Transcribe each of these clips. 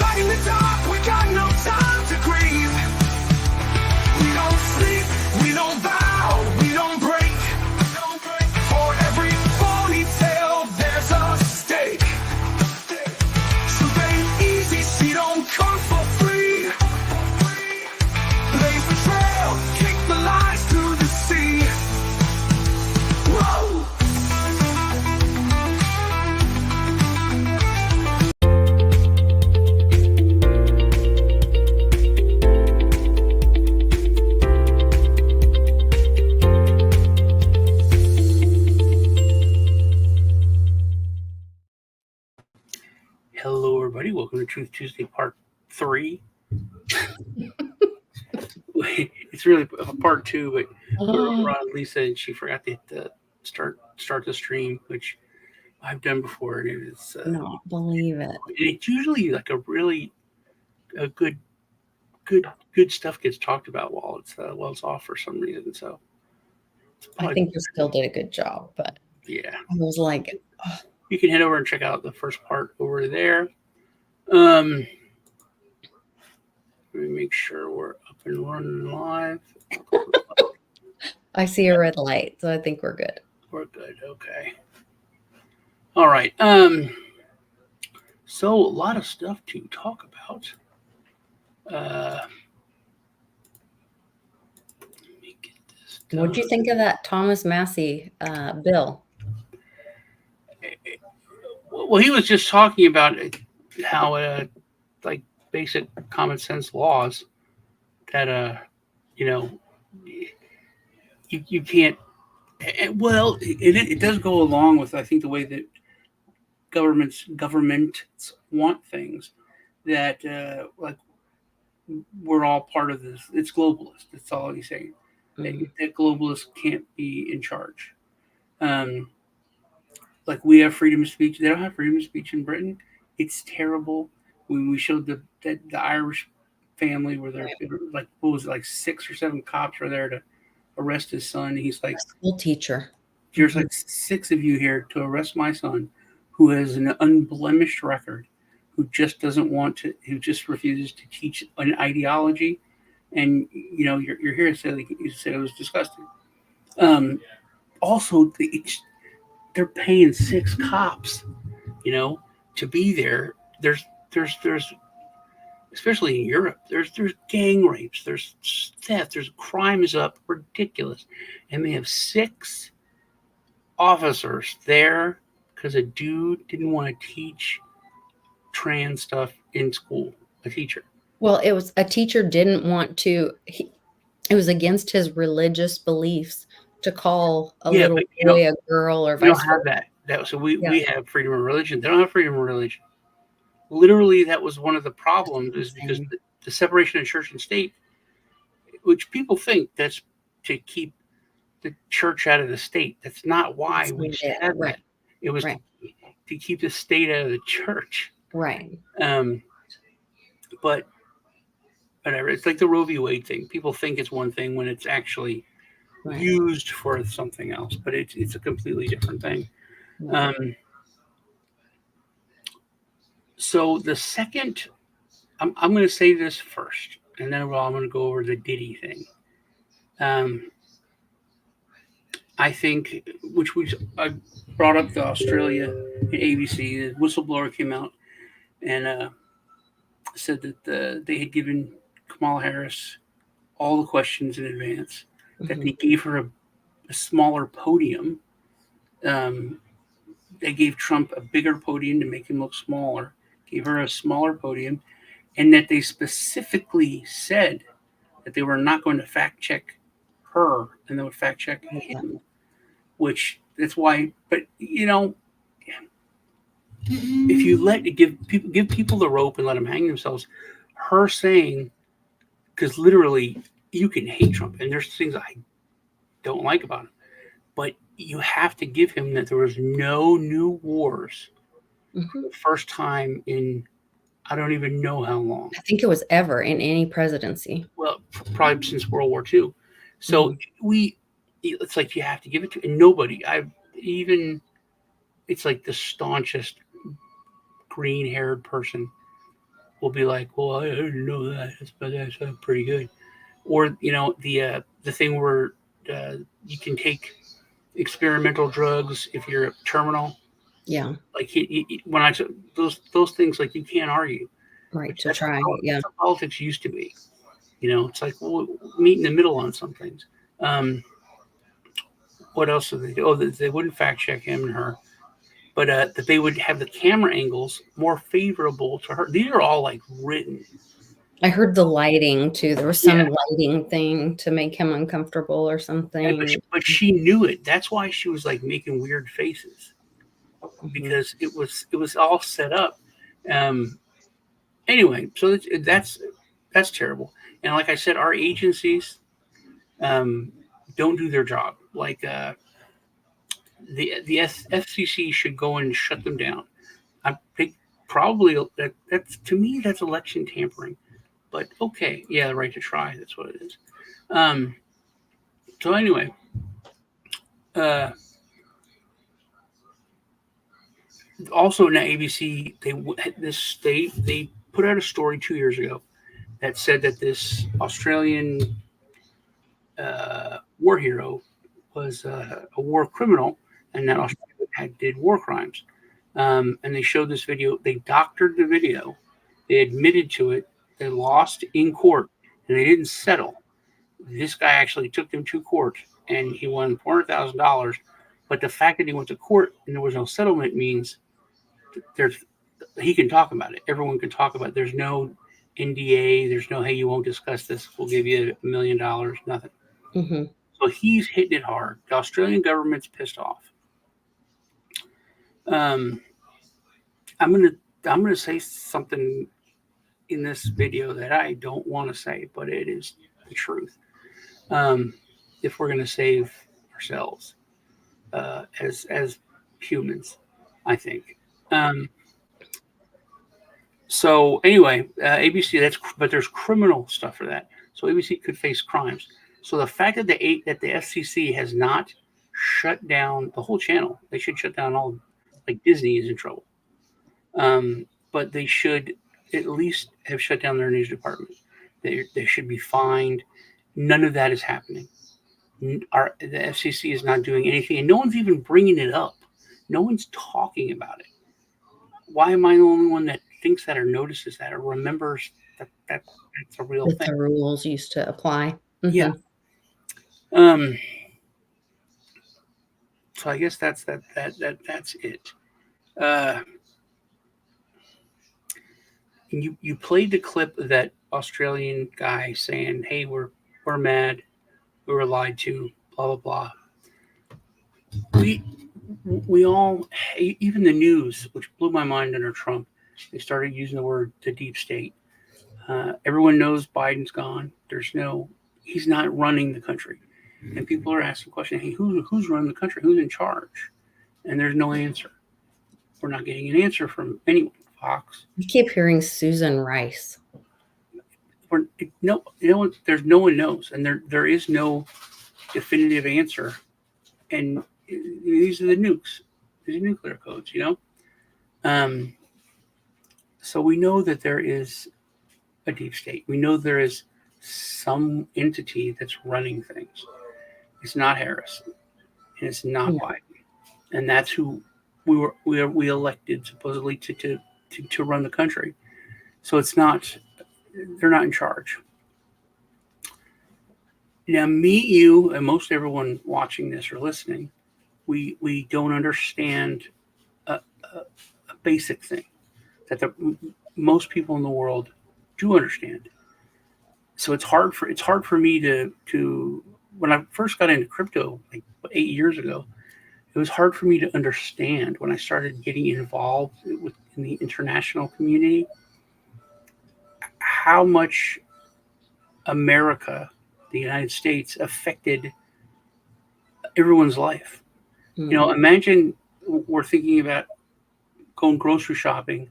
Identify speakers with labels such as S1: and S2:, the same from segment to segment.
S1: Light in the dark, we got no time to grieve. We don't sleep, we don't bow, we don't break. For every ponytail, there's a stake. So ain't easy, she don't come for free. Blaze the trail, kick the lies through the sea. Whoa!
S2: Hello, everybody. Welcome to Truth Tuesday Part 3. It's really a Part 2, but we're on Lisa, and she forgot to hit the start the stream, which I've done before, and it's
S3: not believe it.
S2: And it's usually like a good stuff gets talked about while it's off for some reason. So
S3: I think you still did a good job, but
S2: yeah,
S3: I was like, oh.
S2: You can head over and check out the first part over there. Let me make sure we're up and running live.
S3: I see a red light, so I think we're good.
S2: We're good. Okay. All right. So a lot of stuff to talk about. Let me get this done.
S3: What'd you think of that Thomas Massey bill?
S2: Well, he was just talking about how like basic common sense laws that you can't. Well, it does go along with, I think, the way that governments want things, that like we're all part of this. It's globalist. That's all he's saying. Mm-hmm. That globalists can't be in charge. Like we have freedom of speech. They don't have freedom of speech in Britain. It's terrible. When we showed the Irish family where they're like, what was it, like 6 or 7 cops were there to arrest his son. He's like,
S3: a school teacher.
S2: There's like 6 of you here to arrest my son, who has an unblemished record, who just who just refuses to teach an ideology, and you're here to say, like you said, it was disgusting. Also, they're paying 6 cops, to be there. There's especially in Europe, there's gang rapes, there's theft, there's crime is up ridiculous, and they have 6 officers there because a dude didn't want to teach trans stuff in school. A teacher.
S3: Well, it was a teacher didn't want to. It was against his religious beliefs to call a little boy a girl, or
S2: we don't have that. So we have freedom of religion. They don't have freedom of religion. Literally, that was one of the problems, is because the separation of church and state, which people think that's to keep the church out of the state. That's not why we had that. It was to keep the state out of the church.
S3: Right.
S2: But whatever. It's like the Roe v. Wade thing. People think it's one thing when it's actually used for something else, but it's a completely different thing. So the second, I'm going to say this first, and then I'm going to go over the Diddy thing. I think, I brought up the Australia and ABC, the whistleblower came out and said that they had given Kamala Harris all the questions in advance, that they gave her a smaller podium. They gave Trump a bigger podium to make him look smaller, gave her a smaller podium, and that they specifically said that they were not going to fact check her and they would fact check him, which that's why. But if you give people the rope and let them hang themselves, her saying, because literally you can hate Trump and there's things I don't like about him, but you have to give him that there was no new wars for the first time in I don't even know how long.
S3: I think it was ever in any presidency.
S2: Well, probably since World War II. So it's like you have to give it to, and nobody, it's like the staunchest green-haired person will be like, "Well, I didn't know that. That's pretty good." Or the thing where you can take experimental drugs if you're terminal.
S3: Yeah.
S2: Like when I those things, like you can't argue.
S3: Right.
S2: Which
S3: To try. Yeah.
S2: that's how politics used to be. It's like, well, meet in the middle on some things. What else did they do? Oh, they wouldn't fact check him and her, but that they would have the camera angles more favorable to her. These are all like written.
S3: I heard the lighting too. There was some
S2: Yeah.
S3: lighting thing to make him uncomfortable or something.
S2: But she knew it. That's why she was like making weird faces, because it was all set up. Anyway, so that's terrible. And like I said, our agencies don't do their job. Like the FCC should go and shut them down. I think probably that's, to me, that's election tampering. But okay, yeah, the right to try. That's what it is. So anyway, also now ABC they put out a story 2 years ago that said that this Australian war hero was a war criminal, and that Australia did war crimes. And they showed this video. They doctored the video. They admitted to it. They lost in court, and they didn't settle. This guy actually took them to court, and he won $400,000. But the fact that he went to court and there was no settlement means he can talk about it. Everyone can talk about it. There's no NDA. There's no, hey, you won't discuss this. We'll give you $1 million. Nothing.
S3: Mm-hmm.
S2: So he's hitting it hard. The Australian government's pissed off. I'm gonna say something in this video that I don't want to say, but it is the truth. If we're gonna save ourselves as humans, I think. So anyway, ABC. But there's criminal stuff for that. So ABC could face crimes. So the fact that the FCC has not shut down the whole channel, they should shut down all. Like Disney is in trouble, but they should at least have shut down their news department. They should be fined. None of that is happening. The FCC is not doing anything, and no one's even bringing it up. No one's talking about it. Why am I the only one that thinks that or notices that or remembers that that's a real thing?
S3: The rules used to apply.
S2: Mm-hmm. Yeah. So I guess that's it. And you played the clip of that Australian guy saying, "Hey, we're mad, we were lied to, blah blah blah." We all, even the news, which blew my mind under Trump, they started using the word the deep state. Everyone knows Biden's gone. He's not running the country. And people are asking questions, hey, who's running the country? Who's in charge? And there's no answer. We're not getting an answer from anyone. Fox.
S3: You keep hearing Susan Rice.
S2: There's no one knows. And there is no definitive answer. And these are the nukes. These are nuclear codes, So we know that there is a deep state. We know there is some entity that's running things. It's not Harris, and it's not Biden, and that's who we elected supposedly to run the country. So it's not. They're not in charge. Now, me, you, and most everyone watching this or listening, we don't understand a basic thing that most people in the world do understand. So it's hard for me to when I first got into crypto like 8 years ago, it was hard for me to understand when I started getting involved in the international community how much America, the United States, affected everyone's life. Mm-hmm. Imagine we're thinking about going grocery shopping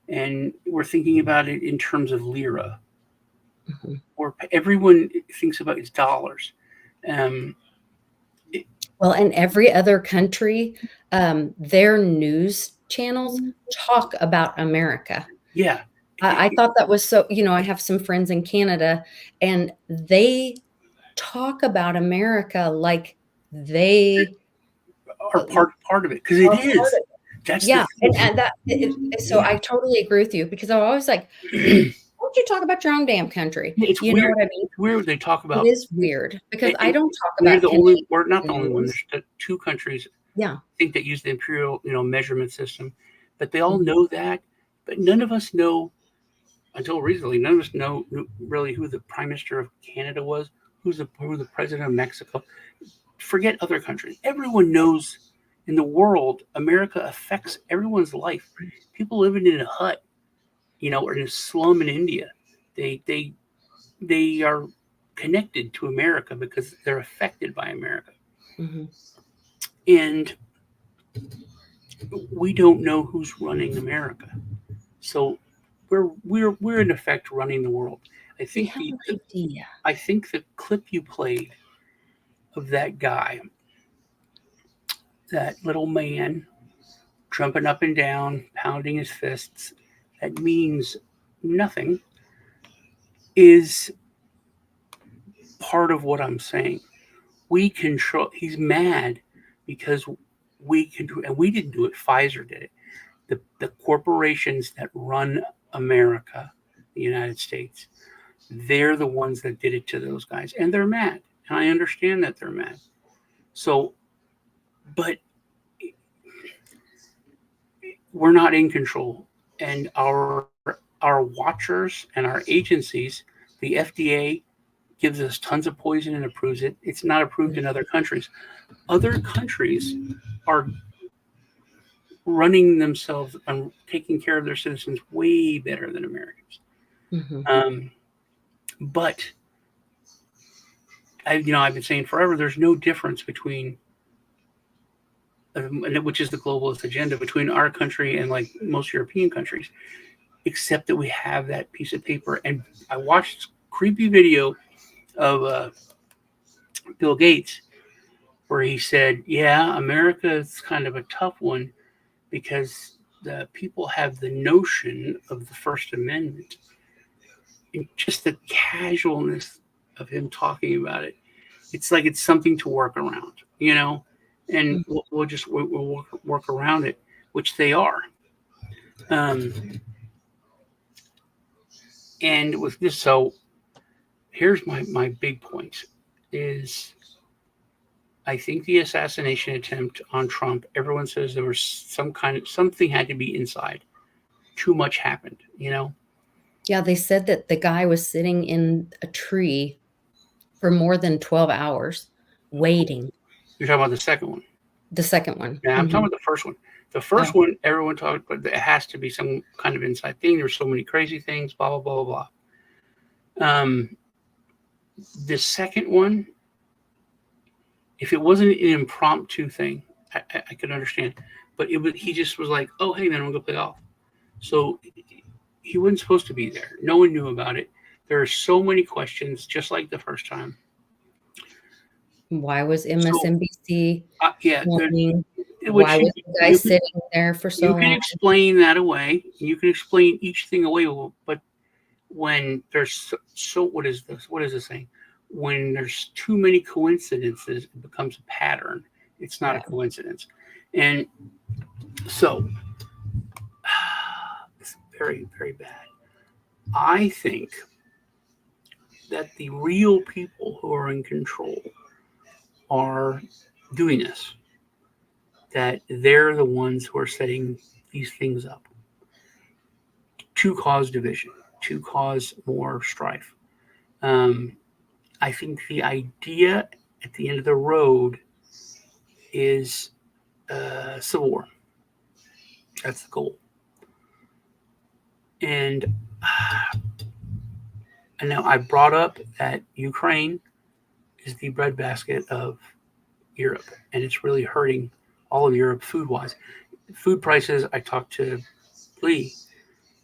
S2: and we're thinking about it in terms of lira. Mm-hmm. Or everyone thinks about its dollars.
S3: Well, in every other country, their news channels talk about America.
S2: Yeah,
S3: I thought that was so, I have some friends in Canada, and they talk about America like they
S2: are
S3: uh,
S2: part of it, because it
S3: are part
S2: is.
S3: of it.
S2: That's the
S3: Yeah, and
S2: thing.
S3: so
S2: Yeah.
S3: I totally agree with you, because I'm always like, "Why don't you talk about your own damn country?"
S2: It's
S3: You know
S2: weird.
S3: what I mean?
S2: It's weird they talk
S3: It
S2: about,
S3: is weird because I
S2: and
S3: don't talk
S2: we're
S3: about
S2: the only,
S3: Canadian
S2: we're not the only one.
S3: news.
S2: There's two countries,
S3: Yeah.
S2: I think, that use the imperial, measurement system, but they all
S3: Mhm,
S2: know that. But none of us know, until recently, none of us knew really who the prime minister of Canada was, who the president of Mexico. Forget other countries. Everyone knows in the world, America affects everyone's life. People living in a hut, or in a slum in India, they they they are connected to America because they're affected by America.
S3: mhm.
S2: And we don't know who's running America. So we're in effect running the world. I
S3: We
S2: think
S3: have
S2: the,
S3: an
S2: the
S3: idea.
S2: I think the clip you played of that guy, that little man jumping up and down, pounding his fists, that means nothing, is part of what I'm saying. We control. He's mad because we can do, and we didn't do it. Pfizer did it. The corporations that run America, the United States, they're the ones that did it to those guys, and they're mad. And I understand that they're mad. So, but we're not in control, and our watchers and our agencies, the FDA gives us tons of poison and approves it. It's not approved in other countries. Other countries are running themselves and taking care of their citizens way better than Americans.
S3: Mhm,
S2: Um, but I've been saying forever, there's no difference between, which is the globalist agenda, between our country and like most European countries, except that we have that piece of paper. And I watched this creepy video of Bill Gates where he said, "Yeah, America is kind of a tough one because the people have the notion of the First Amendment." And just the casualness of him talking about it, it's like it's something to work around, and
S3: mhm.
S2: we'll work around it, which they are. Um, and with this, so here's my big point: is I think the assassination attempt on Trump, everyone says there was something had to be inside. Too much happened.
S3: Yeah, they said that the guy was sitting in a tree for more than 12 hours waiting.
S2: You're talking about the second one.
S3: The second one.
S2: Yeah, I'm talking
S3: Mhm.
S2: about the first one. The first
S3: Oh,
S2: one, everyone talked, but it has to be some kind of inside thing. There's so many crazy things, blah, blah, blah, blah, blah. The second one, if it wasn't an impromptu thing, I could understand. But he just was like, oh, hey, man, I'm going to go play golf. So he wasn't supposed to be there. No one knew about it. There are so many questions, just like the first time.
S3: why was
S2: So,
S3: MSNBC
S2: yeah,
S3: filming?
S2: which
S3: Why was the guy
S2: you could
S3: sitting there for so
S2: you can
S3: long?
S2: explain that away. You can explain each thing away, but when there's so what is this? What is this saying? When there's too many coincidences, it becomes a pattern. It's not a
S3: Yeah.
S2: coincidence, and so it's very, very bad. I think that the real people who are in control are doing this. That they're the ones who are setting these things up to cause division, to cause more strife. Um, I think the idea at the end of the road is civil war. That's the goal. And and now I brought up that Ukraine is the breadbasket of Europe, and it's really hurting all of Europe food wise. Food prices, I talked to Lee,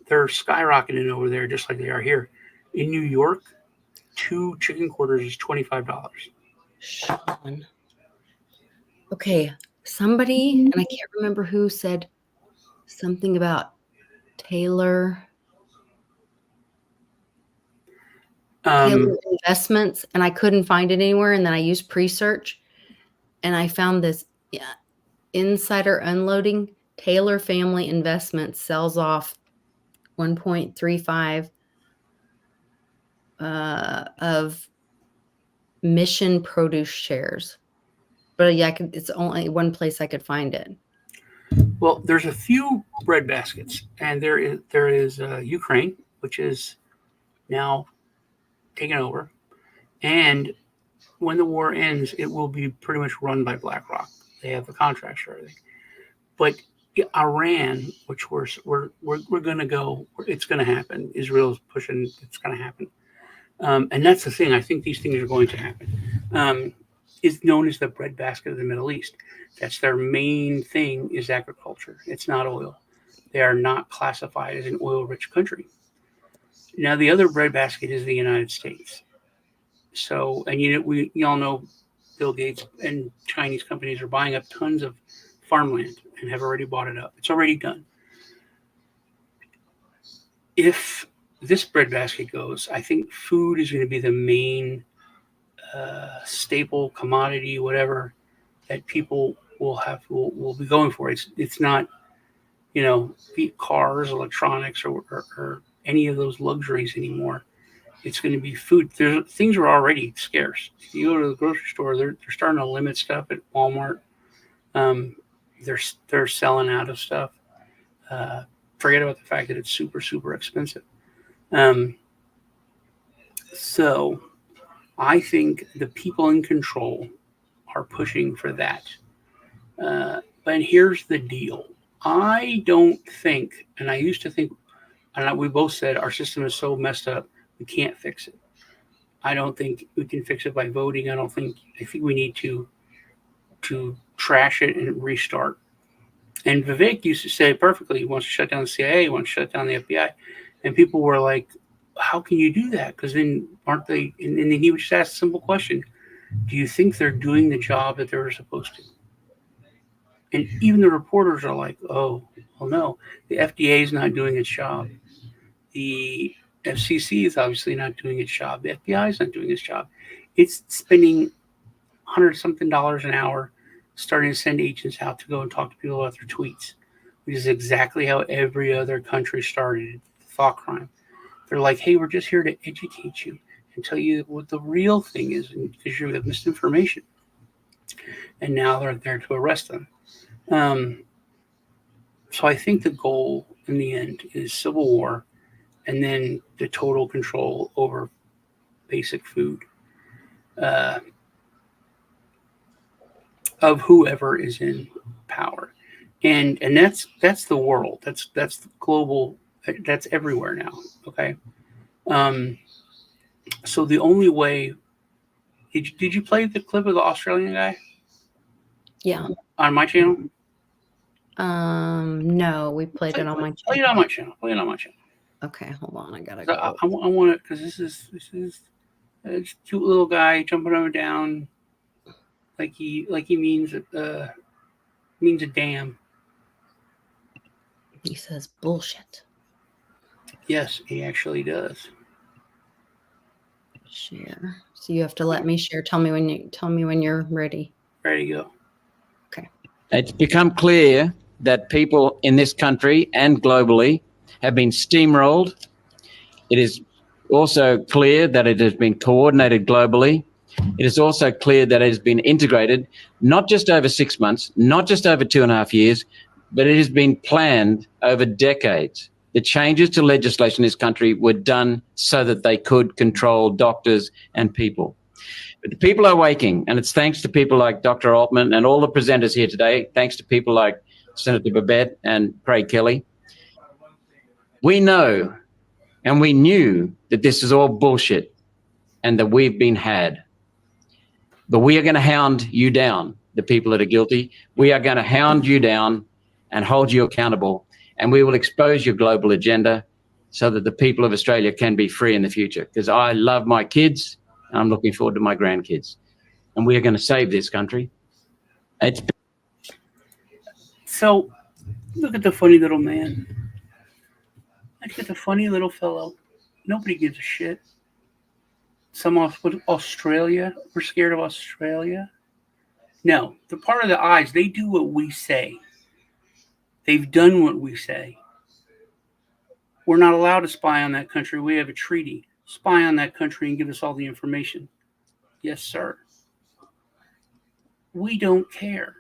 S2: they're skyrocketing over there just like they are here. In New York, 2 chicken quarters is $25.
S3: Sean. Okay, somebody, and I can't remember who, said something about Taylor. Taylor Investments, and I couldn't find it anywhere. And then I used pre-search, and I found this insider unloading. Taylor Family Investments sells off 1.35 of Mission Produce shares. But yeah, it's only one place I could find it.
S2: Well, there's a few breadbaskets, and there is Ukraine, which is now taken over, and when the war ends, it will be pretty much run by BlackRock. They have the contracts for everything. But Iran, which we're going to go, it's going to happen. Israel's pushing, it's going to happen. And that's the thing. I think these things are going to happen. Is known as the breadbasket of the Middle East. That's their main thing is agriculture. It's not oil. They are not classified as an oil-rich country. Now, the other breadbasket is the United States. So, and we all know Bill Gates and Chinese companies are buying up tons of farmland and have already bought it up. It's already done. If this breadbasket goes, I think food is going to be the main staple commodity, whatever, that people will be going for. It's not, cars, electronics, or any of those luxuries anymore. It's going to be food. Things are already scarce. If you go to the grocery store, they're starting to limit stuff at Walmart. They're selling out of stuff. Forget about the fact that it's super, super expensive. So I think the people in control are pushing for that. But here's the deal. I don't think, and I used to think, and we both said our system is so messed up, we can't fix it. I don't think we can fix it by voting. I think we need to trash it and restart. And Vivek used to say it perfectly. He wants to shut down the CIA. He wants to shut down the FBI. And people were like, how can you do that? Because then aren't they? And then he would just ask a simple question. Do you think they're doing the job that they're supposed to? And even the reporters are like, oh, well, no. The FDA is not doing its job. The FCC is obviously not doing its job. The FBI is not doing its job. It's spending $100-something an hour starting to send agents out to go and talk to people about their tweets, which is exactly how every other country started thought crime. They're like, hey, we're just here to educate you and tell you what the real thing is because you have misinformation. And now they're there to arrest them. So I think the goal in the end is civil war and then the total control over basic food of whoever is in power. And that's the world. That's the global. That's everywhere now. Okay. So the only way. Did you play the clip of the Australian guy?
S3: Yeah.
S2: On my channel?
S3: No, we played it on my channel.
S2: Play it on my channel. Play it on my channel.
S3: Okay, hold on. I gotta
S2: go. I want it because this is a cute little guy jumping up and down like he means a damn.
S3: He says bullshit.
S2: Yes, he actually does.
S3: Share. So you have to let me share. Tell me when you're ready.
S2: Ready to go.
S3: Okay.
S4: It's become clear that people in this country and globally have been steamrolled. It is also clear that it has been coordinated globally. It is also clear that it has been integrated, not just over 6 months, not just over 2.5 years, but it has been planned over decades. The changes to legislation in this country were done so that they could control doctors and people. But the people are waking, and it's thanks to people like Dr. Altman and all the presenters here today, thanks to people like Senator Babette and Craig Kelly. We know and we knew that this is all bullshit and that we've been had. But we are going to hound you down, the people that are guilty. We are going to hound you down and hold you accountable. And we will expose your global agenda so that the people of Australia can be free in the future. Because I love my kids and I'm looking forward to my grandkids. And we are going to save this country.
S2: So, look at the funny little man. Look at the funny little fellow. Nobody gives a shit. Australia. We're scared of Australia. No, the part of the eyes, they do what we say. They've done what we say. We're not allowed to spy on that country. We have a treaty. Spy on that country and give us all the information. Yes, sir. We don't care.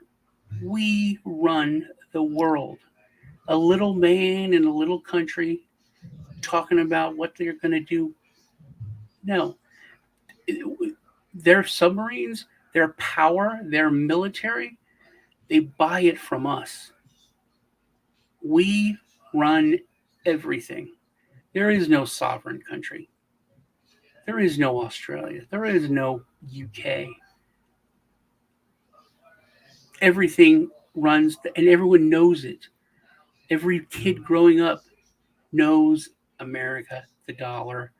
S2: We run the world. A little man in a little country talking about what they're going to do. No. Their submarines, their power, their military, they buy it from us. We run everything. There is no sovereign country. There is no Australia. There is no UK. Everything runs, and everyone knows it. Every kid growing up knows America, the dollar,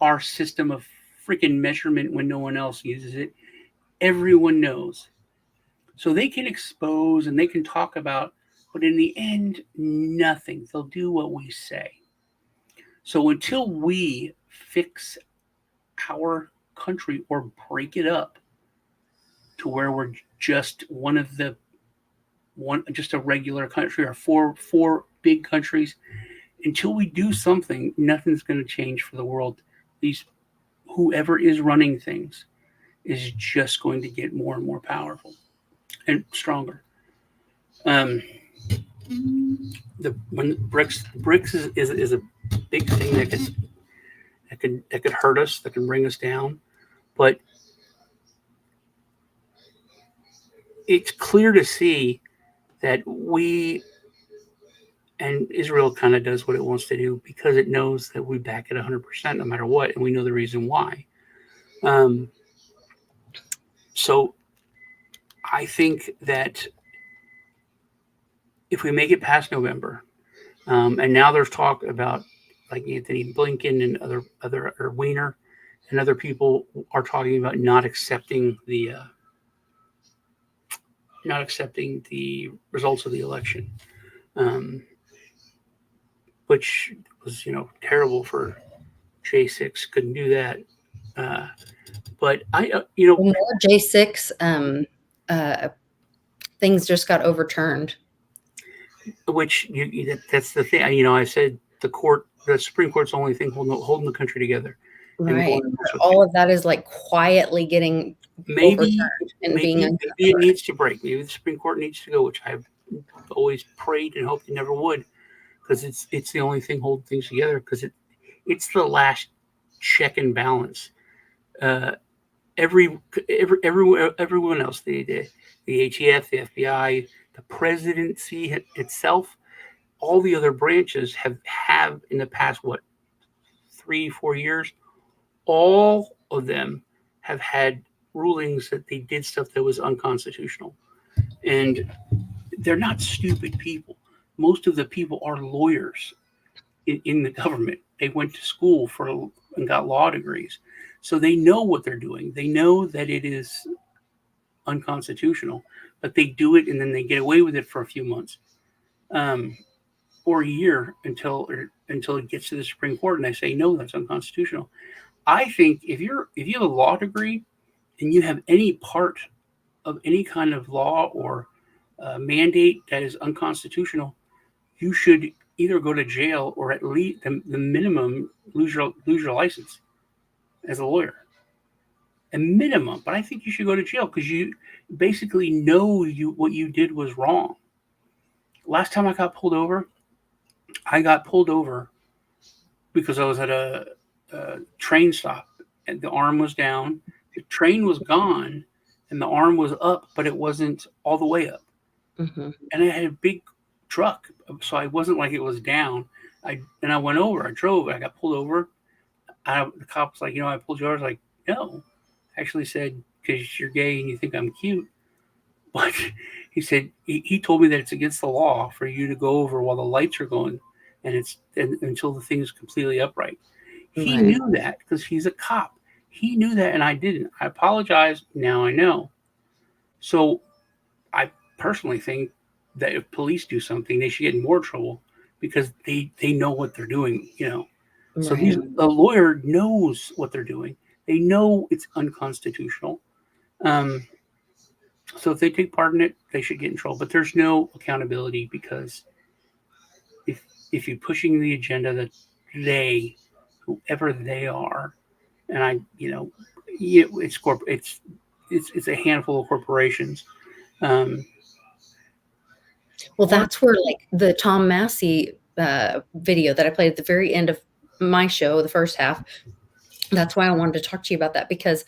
S2: our system of freaking measurement when no one else uses it. Everyone knows. So they can expose and they can talk about, but in the end, nothing. They'll do what we say. So until we fix our country or break it up to where we're just just a regular country or four big countries, until we do something, nothing's going to change for the world. Whoever is running things is just going to get more and more powerful and stronger. When BRICS is a big thing that could hurt us, that can bring us down, but it's clear to see that and Israel kind of does what it wants to do because it knows that we back it 100% no matter what, and we know the reason why. So I think that if we make it past November, and now there's talk about like Anthony Blinken and other Weiner and other people are talking about not accepting the results of the election, which was terrible for J6. Couldn't do that, but
S3: more J6 things just got overturned.
S2: Which that's the thing. I said the Supreme Court's the only thing holding the country together.
S3: Right. All of that is like quietly getting
S2: maybe
S3: being
S2: maybe it needs to break. Maybe the Supreme Court needs to go, which I've always prayed and hoped it never would, because it's the only thing holding things together. Because it's the last check and balance. Everyone else, the ATF, the FBI, the presidency itself, all the other branches have in the past 3-4 years, all of them have had rulings that they did stuff that was unconstitutional. And they're not stupid people. Most of the people are lawyers in the government. They went to school and got law degrees. So they know what they're doing. They know that it is unconstitutional, but they do it and then they get away with it for a few months or a year until it gets to the Supreme Court and they say, no, that's unconstitutional. I think if you have a law degree and you have any part of any kind of law or mandate that is unconstitutional, you should either go to jail or at least the minimum lose your license as a lawyer. A minimum, but I think you should go to jail because you basically know what you did was wrong. Last time I got pulled over because I was at a train stop and the arm was down, the train was gone, and the arm was up, but it wasn't all the way up. Mm-hmm. And I had a big truck, so I wasn't like it was down. I went over, I drove, I got pulled over. The cop was like, I pulled you over. I was like, no. I actually said, because you're gay and you think I'm cute. But he said, he told me that it's against the law for you to go over while the lights are going and until the thing is completely upright. He knew that because he's a cop. He knew that and I didn't. I apologize. Now I know. So I personally think that if police do something, they should get in more trouble because they know what they're doing, So
S3: Right.
S2: a lawyer knows what they're doing. They know it's unconstitutional. Um, so if they take part in it, they should get in trouble. But there's no accountability because if you're pushing the agenda that they, whoever they are, and it's a handful of corporations. Um,
S3: Well, that's where like the Tom Massey video that I played at the very end of my show, the first half. That's why I wanted to talk to you about that, because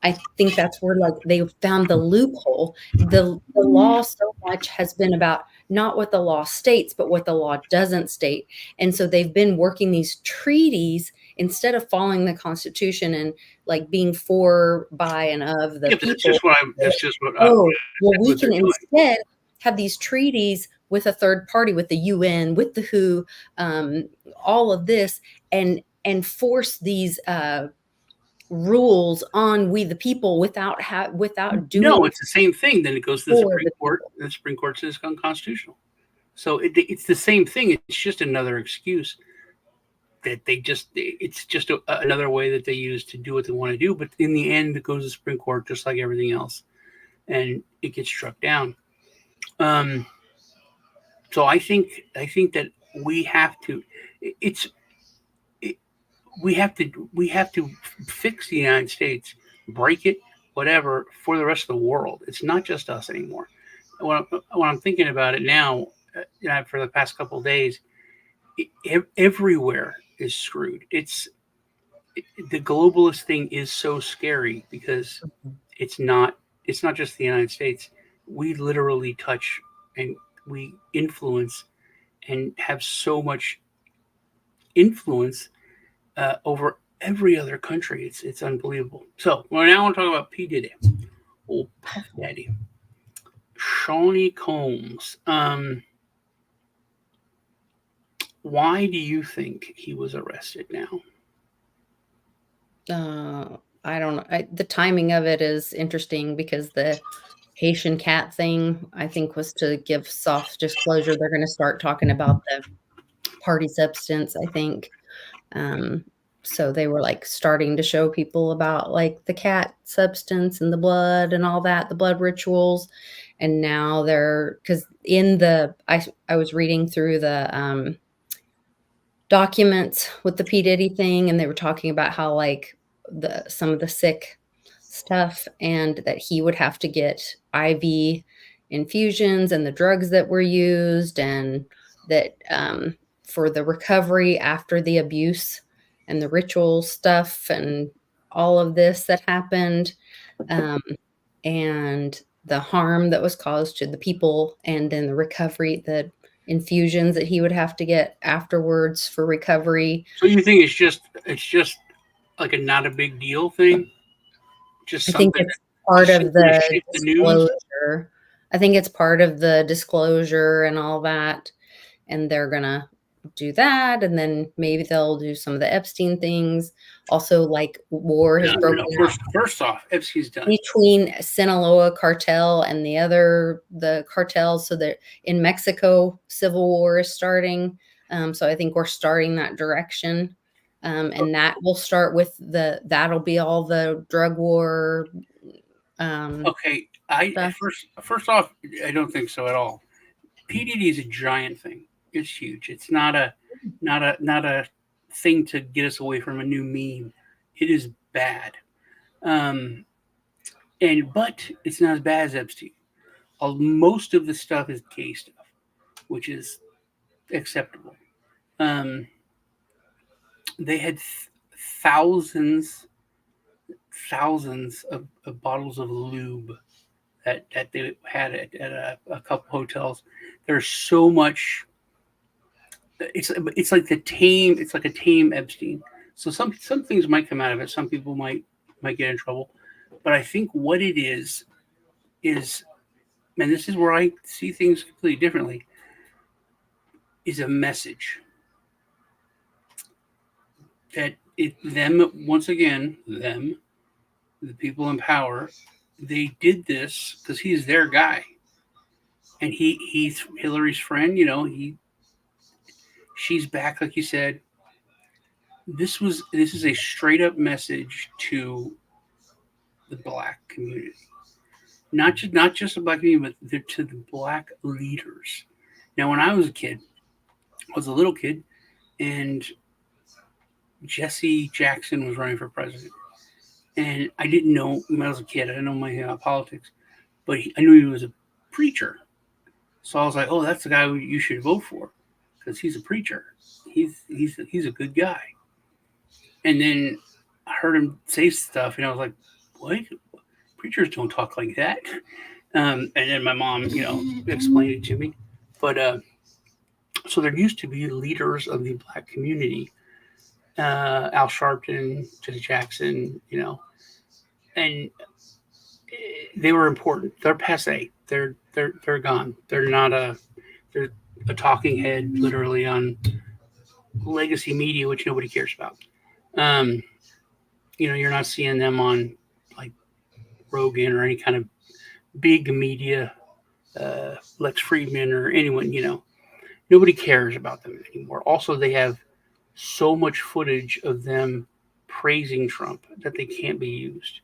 S3: I think that's where like they found the loophole. The law so much has been about not what the law states, but what the law doesn't state. And so they've been working these treaties instead of following the Constitution and like being for, by, and of the people.
S2: That's just what.
S3: Oh, well, we
S2: what
S3: can
S2: they're doing.
S3: instead have these treaties with a third party, with the UN, with the WHO, all of this, and force these rules on we the people without doing.
S2: No, it's the same thing. Then it goes to the Supreme Court. And the Supreme Court says it's unconstitutional. So it's the same thing. It's just another excuse that it's just another way that they use to do what they want to do. But in the end, it goes to the Supreme Court just like everything else, and it gets struck down. So I think that we have to. We have to fix the United States, break it, whatever, for the rest of the world. It's not just us anymore. When I'm thinking about it now, for the past couple of days, everywhere is screwed. The globalist thing is so scary because it's not just the United States. We literally touch and we influence and have so much influence over every other country. It's unbelievable. So now I want to talk about P. Diddy, old Puff Daddy, Shawnee Combs. Why do you think he was arrested now?
S3: I don't know. The timing of it is interesting because the Haitian cat thing, I think, was to give soft disclosure. They're going to start talking about the party substance, I think. So they were like starting to show people about like the cat substance and the blood and all that, the blood rituals. And now because I was reading through the documents with the P. Diddy thing, and they were talking about how like some of the sick stuff, and that he would have to get IV infusions and the drugs that were used, and that for the recovery after the abuse and the ritual stuff and all of this that happened, and the harm that was caused to the people, and then the recovery, the infusions that he would have to get afterwards for recovery.
S2: So you think it's just like a not a big deal thing? Just
S3: I think it's part of the disclosure. I think it's part of the disclosure and all that. And they're going to do that. And then maybe they'll do some of the Epstein things. Also, like war has broken out.
S2: First off, Epstein's done.
S3: Between Sinaloa cartel and the cartels. So that in Mexico, civil war is starting. So I think we're starting that direction. And that will start with that'll be all the drug war.
S2: Okay. First off, I don't think so at all. P. Diddy is a giant thing. It's huge. It's not a thing to get us away from a new meme. It is bad. But it's not as bad as Epstein. Most of the stuff is gay stuff, which is acceptable. They had thousands of bottles of lube that they had at a couple hotels. There's so much. It's like a tame Epstein. So some things might come out of it. Some people might get in trouble. But I think what it is, and this is where I see things completely differently, is a message that once again, the people in power, they did this because he's their guy, and he's Hillary's friend. She's back, like you said. this is a straight up message to the black community, not just the black community, but to the black leaders. Now, when I was a kid, I was a little kid, and Jesse Jackson was running for president, and I didn't know when I was a kid. I didn't know my politics, but I knew he was a preacher. So I was like, "Oh, that's the guy you should vote for, because he's a preacher. He's a good guy." And then I heard him say stuff, and I was like, "What? Preachers don't talk like that." And then my mom, explained it to me. But so there used to be leaders of the black community, Al Sharpton, Jesse Jackson, and they were important. They're passe. They're gone. They're a talking head, literally, on legacy media, which nobody cares about. You're not seeing them on like Rogan or any kind of big media, Lex Friedman or anyone. Nobody cares about them anymore. Also, they have so much footage of them praising Trump that they can't be used.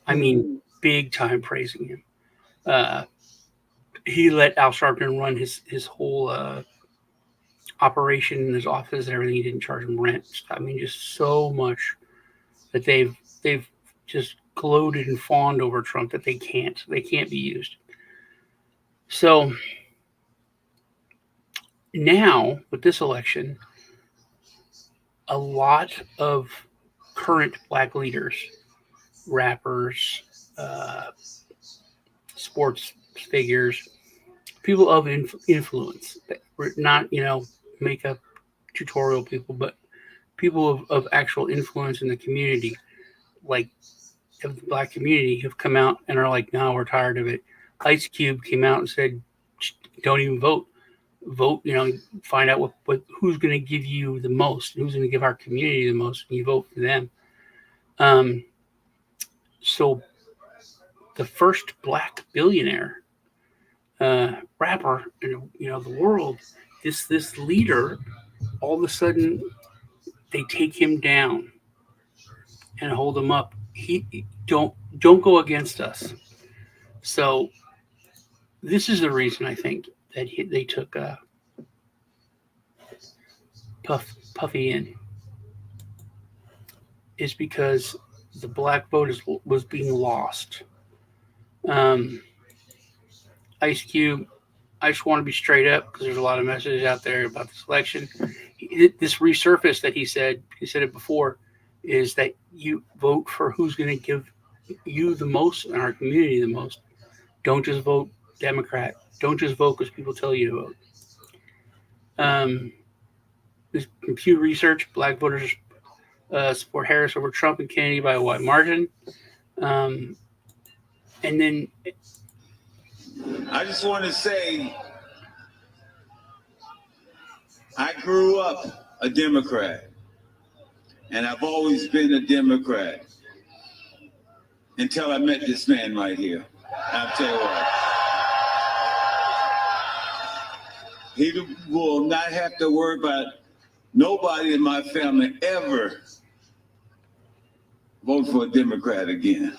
S2: I mean, big time praising him. He let Al Sharpton run his whole operation in his office and everything. He didn't charge him rent. I mean, just so much that they've just gloated and fawned over Trump that they can't be used. So now with this election, a lot of current black leaders, rappers, sports figures, people of influence, not makeup tutorial people, but people of actual influence in the community, like of the black community, have come out and are like, "No, we're tired of it." Ice Cube came out and said, "Don't even vote. Find out what who's going to give you the most, who's going to give our community the most, and you vote for them." So the first black billionaire rapper in the world, this leader, all of a sudden they take him down and hold him up. He don't go against us. So this is the reason I think that they took Puffy in, is because the black vote was being lost. Ice Cube, I just want to be straight up because there's a lot of messages out there about this election. This resurfaced that he said it before, is that you vote for who's going to give you the most in our community the most. Don't just vote Democrat. Don't just vote because people tell you to vote. This Pew Research, black voters support Harris over Trump and Kennedy by a wide margin. And then
S5: I just want to say, I grew up a Democrat, and I've always been a Democrat until I met this man right here. I'll tell you what. He will not have to worry about nobody in my family ever vote for a Democrat again.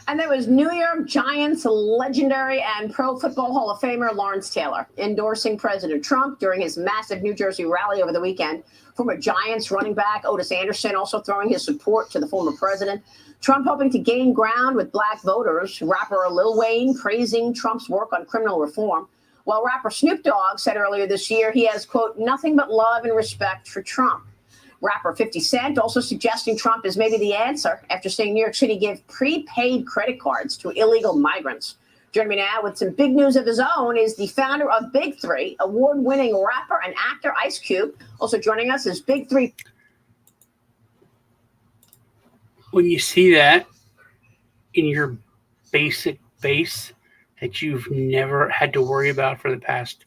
S6: And there was New York Giants legendary and Pro Football Hall of Famer Lawrence Taylor endorsing President Trump during his massive New Jersey rally over the weekend. Former Giants running back Otis Anderson also throwing his support to the former president. Trump hoping to gain ground with black voters. Rapper Lil Wayne praising Trump's work on criminal reform, while rapper Snoop Dogg said earlier this year he has, quote, nothing but love and respect for Trump. Rapper 50 Cent also suggesting Trump is maybe the answer after seeing New York City give prepaid credit cards to illegal migrants. Joining me now with some big news of his own is the founder of Big Three, award-winning rapper and actor Ice Cube. Also joining us is Big Three.
S2: When you see that in your basic base that you've never had to worry about for the past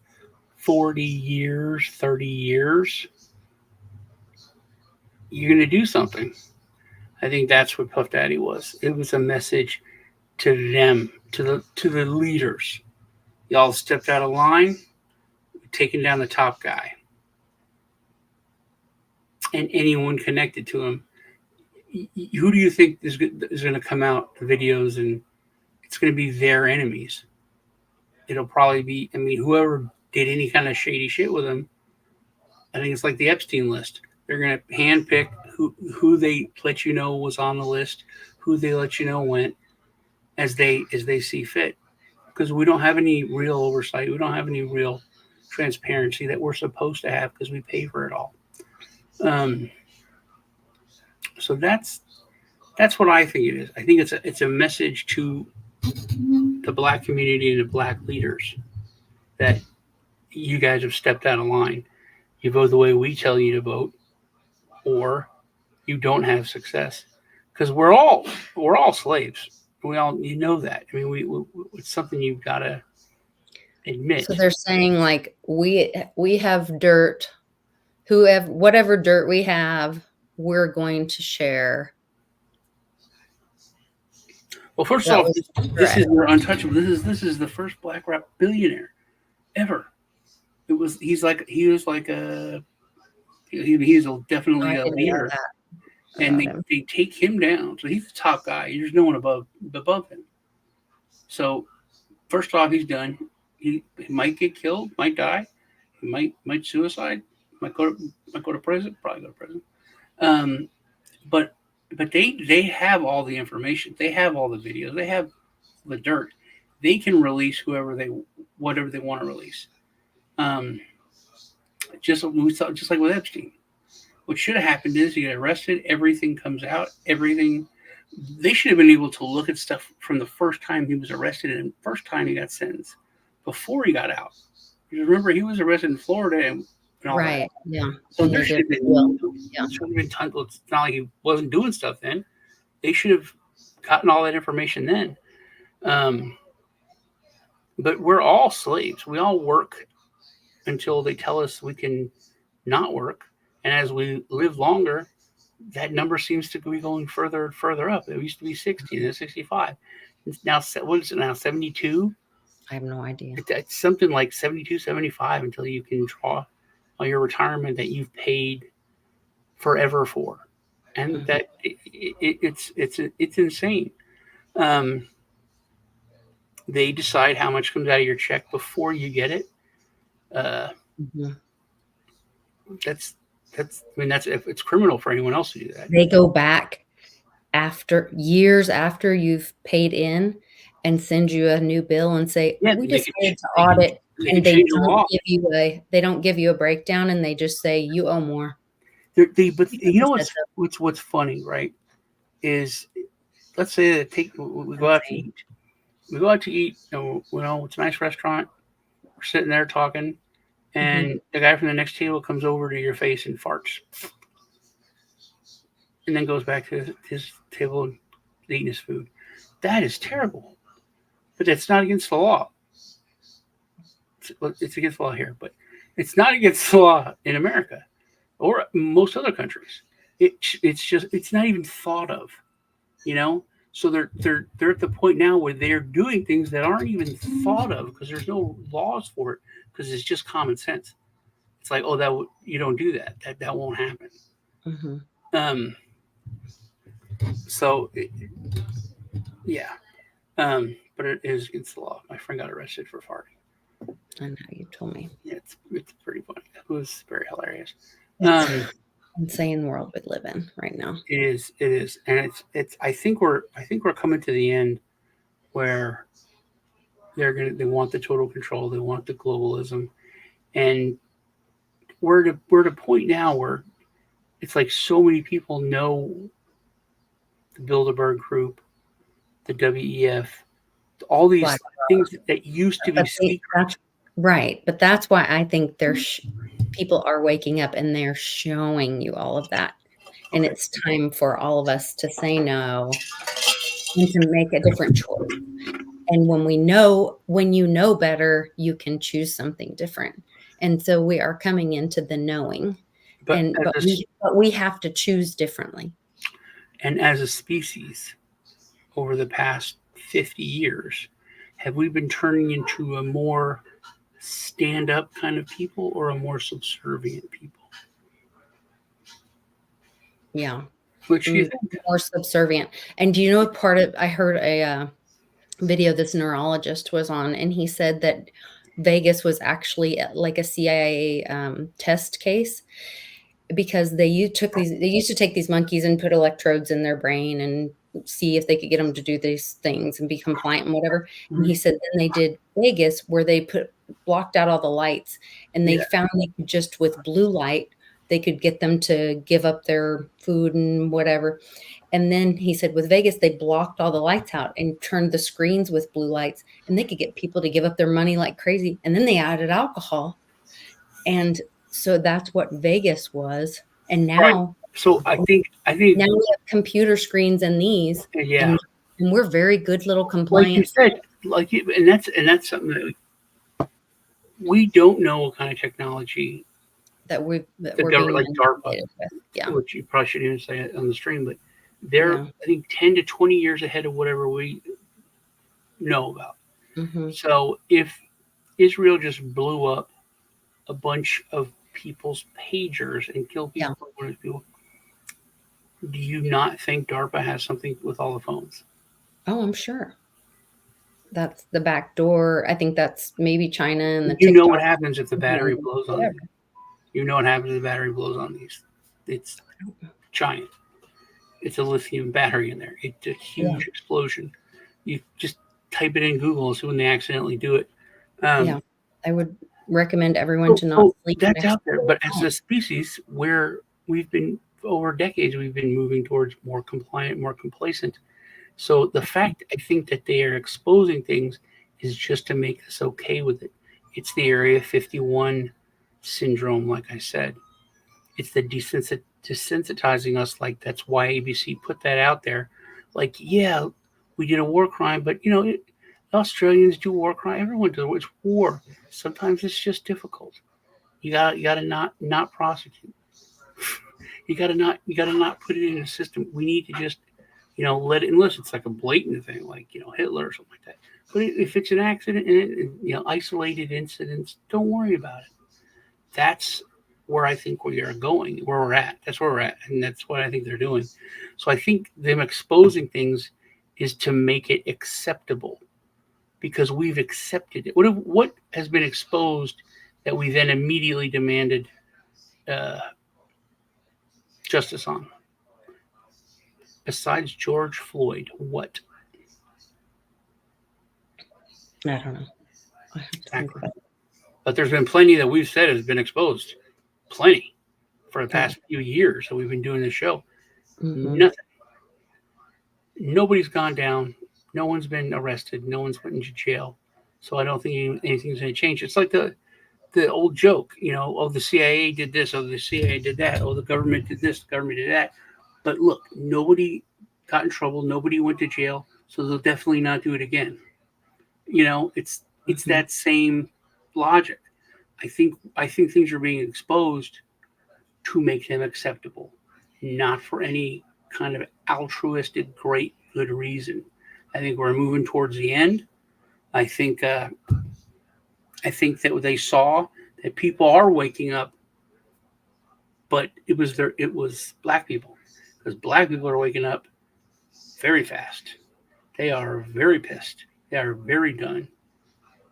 S2: 40 years, 30 years, you're going to do something. I think that's what Puff Daddy was. It was a message to them, to the leaders. Y'all stepped out of line, taking down the top guy. and anyone connected to him. Who do you think is going to come out the videos, and it's going to be their enemies? It'll probably be, I mean, whoever did any kind of shady shit with him. I think it's like the Epstein list. They're going to handpick who they let you know was on the list, who they let you know went, as they see fit. Because we don't have any real oversight. We don't have any real transparency that we're supposed to have because we pay for it all. So that's what I think it is. I think it's a message to the black community and the black leaders that you guys have stepped out of line. You vote the way we tell you to vote, or you don't have success. Because we're all slaves. We all, you know that. I mean, it's something you've got to admit.
S3: So they're saying like we have dirt, whatever dirt we have, we're going to share.
S2: Well, first off, this is untouchable. This is the first black rap billionaire ever. He's definitely a leader, and they take him down. So he's the top guy. There's no one above him. So first off, he's done. He might get killed, might die, he might suicide, might go to prison, probably go to prison. But they have all the information. They have all the videos. They have the dirt. They can release whatever they want to release. Just like with Epstein. What should have happened is you get arrested. Everything comes out. Everything. They should have been able to look at stuff from the first time he was arrested and the first time he got sentenced before he got out. Because remember, he was arrested in Florida and all
S3: right.
S2: That.
S3: Yeah.
S2: So there should have been tons. It's not like he wasn't doing stuff then. They should have gotten all that information then. But we're all slaves. We all work until they tell us we can not work. And as we live longer, that number seems to be going further and further up. It used to be 60, then 65. It's now, what is it now, 72?
S3: I have no idea.
S2: It's something like 72, 75 until you can draw on your retirement that you've paid forever for. And that it's insane. They decide how much comes out of your check before you get it. It's criminal for anyone else to do that.
S3: They go back years after you've paid in and send you a new bill and say, we decided to audit, and they don't give you a breakdown, and they just say you owe more.
S2: But you know what's funny, right? Is let's say that we go out to eat. We go out to eat. It's a nice restaurant. We're sitting there talking, and the guy from the next table comes over to your face and farts, and then goes back to his table and eating his food. That is terrible, but that's not against the law. It's against the law here, but it's not against the law in America or most other countries. It's not even thought of, So they're at the point now where they're doing things that aren't even thought of because there's no laws for it, because it's just common sense. It's like, you don't do that. That won't happen. But it is against the law. My friend got arrested for farting.
S3: I know, you told me.
S2: Yeah, it's pretty funny. It was very hilarious.
S3: Insane world we live in right now.
S2: It is, and it's. I think we're coming to the end where they want the total control. They want the globalism, and we're at a point now where it's like so many people know the Bilderberg Group, the WEF, all these things that used to be secret.
S3: Right, but that's why I think people are waking up and they're showing you all of that. And it's time for all of us to say no and to make a different choice. And when you know better, you can choose something different. And so we are coming into the knowing, but we have to choose differently.
S2: And as a species, over the past 50 years, have we been turning into a more stand-up kind of people or a more subservient people?
S3: Yeah.
S2: Which you think?
S3: More subservient. And do you know part of, I heard a video this neurologist was on, and he said that Vegas was actually like a CIA test case, because they used to take these monkeys and put electrodes in their brain and see if they could get them to do these things and be compliant and whatever. And he said then they did Vegas, where they blocked out all the lights, and they found they could just with blue light, they could get them to give up their food and whatever. And then he said with Vegas, they blocked all the lights out and turned the screens with blue lights, and they could get people to give up their money like crazy. And then they added alcohol. And so that's what Vegas was. And now,
S2: Right. So I think
S3: now we have computer screens in these.
S2: Yeah.
S3: And we're very good little compliant.
S2: Like you said, and that's something that we don't know what kind of technology
S3: that we're
S2: government, like DARPA,
S3: with. Yeah.
S2: Which you probably shouldn't even say it on the stream, but they're,
S3: Yeah.
S2: I think, 10 to 20 years ahead of whatever we know about.
S3: Mm-hmm.
S2: So if Israel just blew up a bunch of people's pagers and killed people, do you not think DARPA has something with all the phones?
S3: Oh, I'm sure. That's the back door. I think that's maybe China and the
S2: You know
S3: TikTok.
S2: what happens if the battery blows on these. You know what happens if the battery blows on these. It's giant. It's a lithium battery in there. It's a huge explosion. You just type it in Google and see when they accidentally do it.
S3: I would recommend everyone to not sleep.
S2: That's out there. But as a species, where we've been over decades, we've been moving towards more compliant, more complacent. So the fact I think that they are exposing things is just to make us okay with it. It's the Area 51 syndrome, like I said. It's the desensitizing us. Like, that's why ABC put that out there. Like, yeah, we did a war crime, but Australians do war crime. Everyone does. It's war. Sometimes it's just difficult. You gotta not prosecute. You gotta not put it in a system. We need to just let it, unless it's like a blatant thing, like Hitler or something like that. But if it's an accident and isolated incidents, don't worry about it. That's where I think we are going, where we're at. That's where we're at, and that's what I think they're doing. So I think them exposing things is to make it acceptable, because we've accepted it. What has been exposed that we then immediately demanded justice on? Besides George Floyd, what?
S3: I don't know.
S2: Exactly. But there's been plenty that we've said has been exposed. Plenty. For the past few years that we've been doing this show.
S3: Mm-hmm.
S2: Nothing. Nobody's gone down. No one's been arrested. No one's put into jail. So I don't think anything's going to change. It's like the old joke, the CIA did this, the CIA did that, the government did this, the government did that. But look, nobody got in trouble. Nobody went to jail. So they'll definitely not do it again. It's that same logic. I think things are being exposed to make them acceptable, not for any kind of altruistic, great, good reason. I think we're moving towards the end. I think that they saw that people are waking up, but it was black people, because black people are waking up very fast. They are very pissed. They are very done,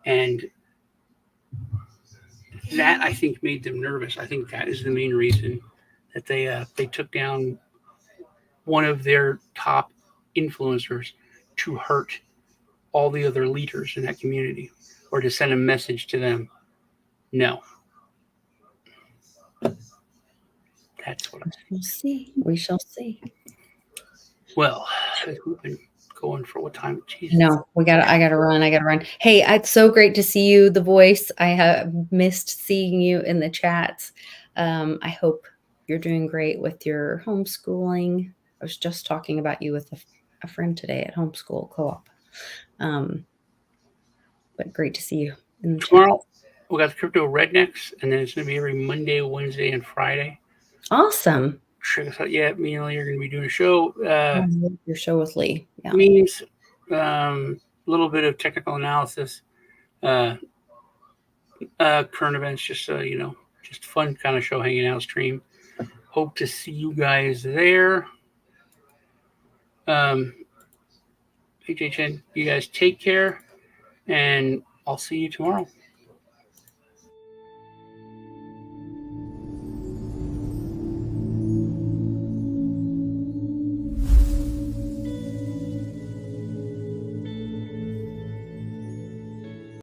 S2: and that, I think, made them nervous. I think that is the main reason that they took down one of their top influencers to hurt all the other leaders in that community, or to send a message to them. No. That's what
S3: We'll see. We shall see.
S2: Well, we've been going for what time? Jesus.
S3: No, I gotta run. Hey, it's so great to see you, The Voice. I have missed seeing you in the chats. I hope you're doing great with your homeschooling. I was just talking about you with a friend today at Homeschool Co-op. But great to see you in the
S2: Tomorrow,
S3: chat.
S2: we got the Crypto Rednecks, and then it's going to be every Monday, Wednesday, and Friday.
S3: Awesome.
S2: Check us out. Yeah, me and Lee are going to be doing a show.
S3: Your show with Lee. Yeah.
S2: Memes, a little bit of technical analysis, current events, just fun kind of show, hanging out, stream. Hope to see you guys there. HHN, you guys take care, and I'll see you tomorrow.